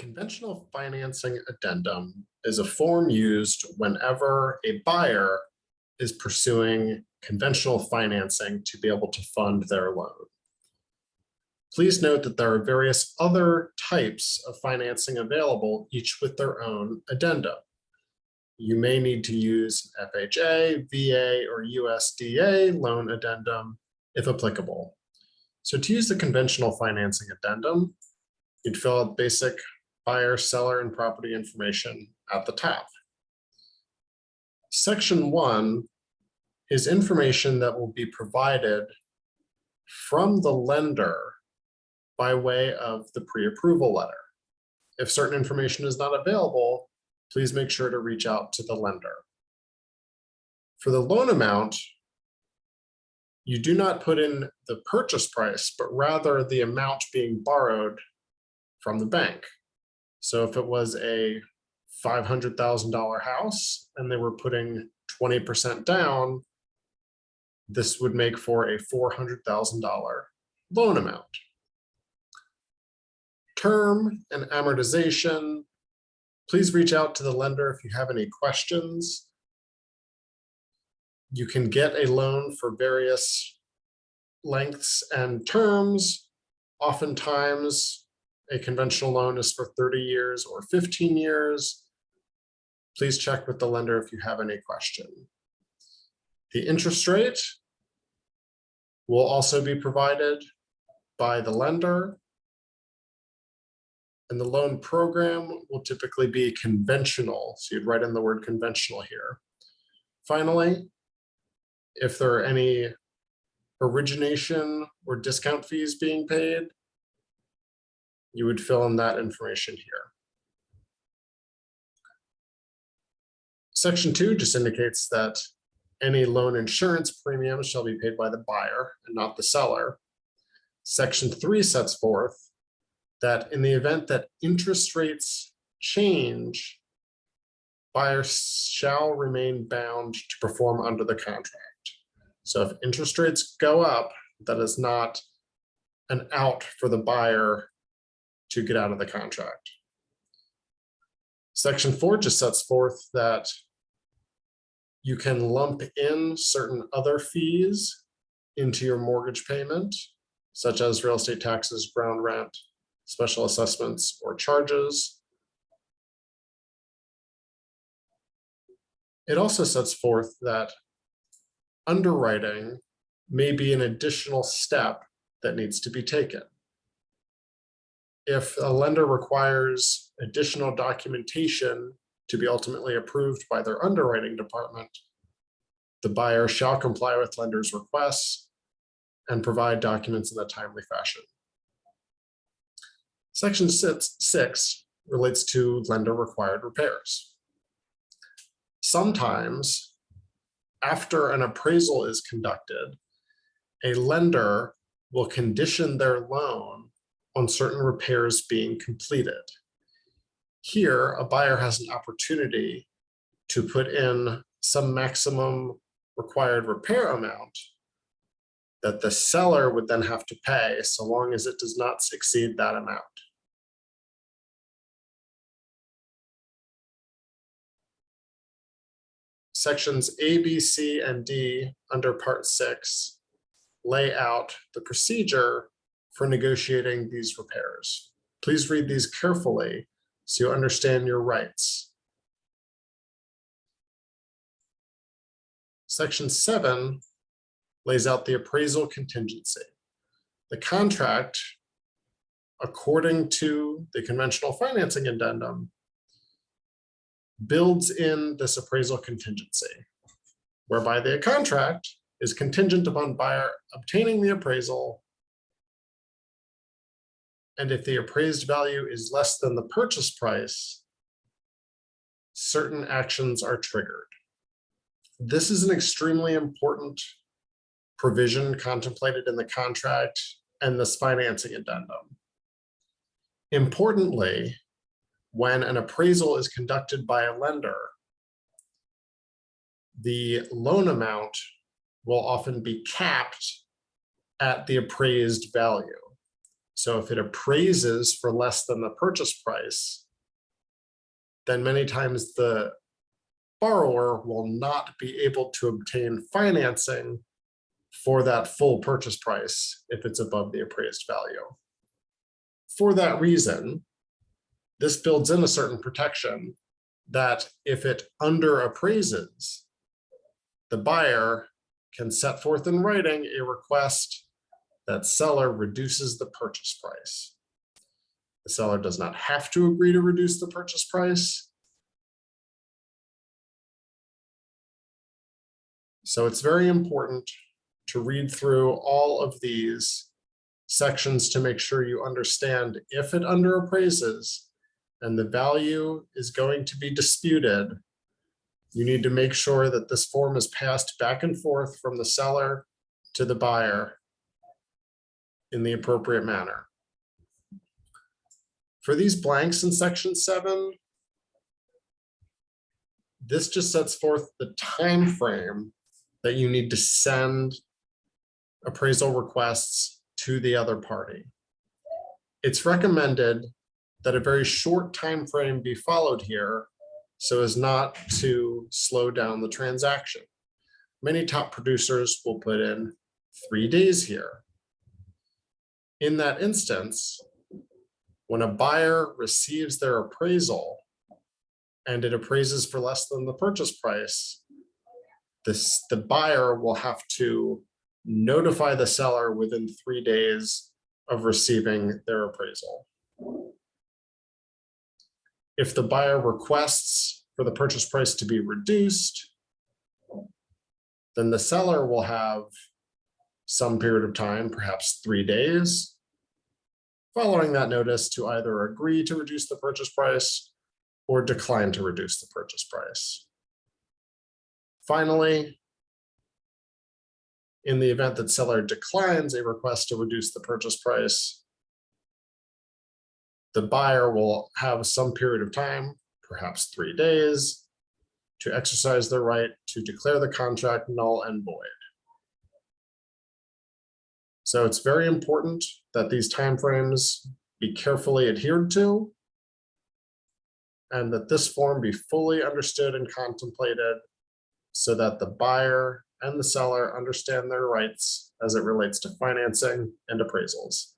conventional financing addendum is a form used whenever a buyer is pursuing conventional financing to be able to fund their loan. Please note that there are various other types of financing available, each with their own addenda. You may need to use FHA, VA, or USDA loan addendum if applicable. So to use the conventional financing addendum, you'd fill out basic buyer, seller, and property information at the top. Section 1 is information that will be provided from the lender by way of the pre-approval letter. If certain information is not available, please make sure to reach out to the lender. For the loan amount, you do not put in the purchase price, but rather the amount being borrowed from the bank. So if it was a $500,000 house and they were putting 20% down, this would make for a $400,000 loan amount. Term and amortization, please reach out to the lender if you have any questions. You can get a loan for various lengths and terms. Oftentimes, a conventional loan is for 30 years or 15 years. Please check with the lender if you have any question. The interest rate will also be provided by the lender. And the loan program will typically be conventional. So you'd write in the word conventional here. Finally, if there are any origination or discount fees being paid, you would fill in that information here. Section 2 just indicates that any loan insurance premiums shall be paid by the buyer and not the seller. Section 3 sets forth that in the event that interest rates change, buyers shall remain bound to perform under the contract. So if interest rates go up, that is not an out for the buyer to get out of the contract. Section 4 just sets forth that you can lump in certain other fees into your mortgage payment, such as real estate taxes, ground rent, special assessments, or charges. It also sets forth that underwriting may be an additional step that needs to be taken. If a lender requires additional documentation to be ultimately approved by their underwriting department, the buyer shall comply with lender's requests and provide documents in a timely fashion. Section 6 relates to lender required repairs. Sometimes, after an appraisal is conducted, a lender will condition their loan on certain repairs being completed. Here, a buyer has an opportunity to put in some maximum required repair amount that the seller would then have to pay, so long as it does not exceed that amount. Sections A, B, C, and D under Part 6 lay out the procedure for negotiating these repairs. Please read these carefully so you understand your rights. Section 7 lays out the appraisal contingency. The contract, according to the conventional financing addendum, builds in this appraisal contingency, whereby the contract is contingent upon buyer obtaining the appraisal, and if the appraised value is less than the purchase price, certain actions are triggered. This is an extremely important provision contemplated in the contract and this financing addendum. Importantly, when an appraisal is conducted by a lender, the loan amount will often be capped at the appraised value. So if it appraises for less than the purchase price, then many times the borrower will not be able to obtain financing for that full purchase price if it's above the appraised value. For that reason, this builds in a certain protection that if it underappraises, the buyer can set forth in writing a request that seller reduces the purchase price. The seller does not have to agree to reduce the purchase price. So it's very important to read through all of these sections to make sure you understand if it underappraises and the value is going to be disputed, you need to make sure that this form is passed back and forth from the seller to the buyer in the appropriate manner. For these blanks in section 7, this just sets forth the time frame that you need to send appraisal requests to the other party. It's recommended that a very short time frame be followed here so as not to slow down the transaction. Many top producers will put in 3 days here. In that instance, when a buyer receives their appraisal and it appraises for less than the purchase price, the buyer will have to notify the seller within 3 days of receiving their appraisal. If the buyer requests for the purchase price to be reduced, then the seller will have some period of time, perhaps 3 days, following that notice to either agree to reduce the purchase price or decline to reduce the purchase price. Finally, in the event that seller declines a request to reduce the purchase price, the buyer will have some period of time, perhaps 3 days, to exercise their right to declare the contract null and void. So it's very important that these timeframes be carefully adhered to and that this form be fully understood and contemplated so that the buyer and the seller understand their rights as it relates to financing and appraisals.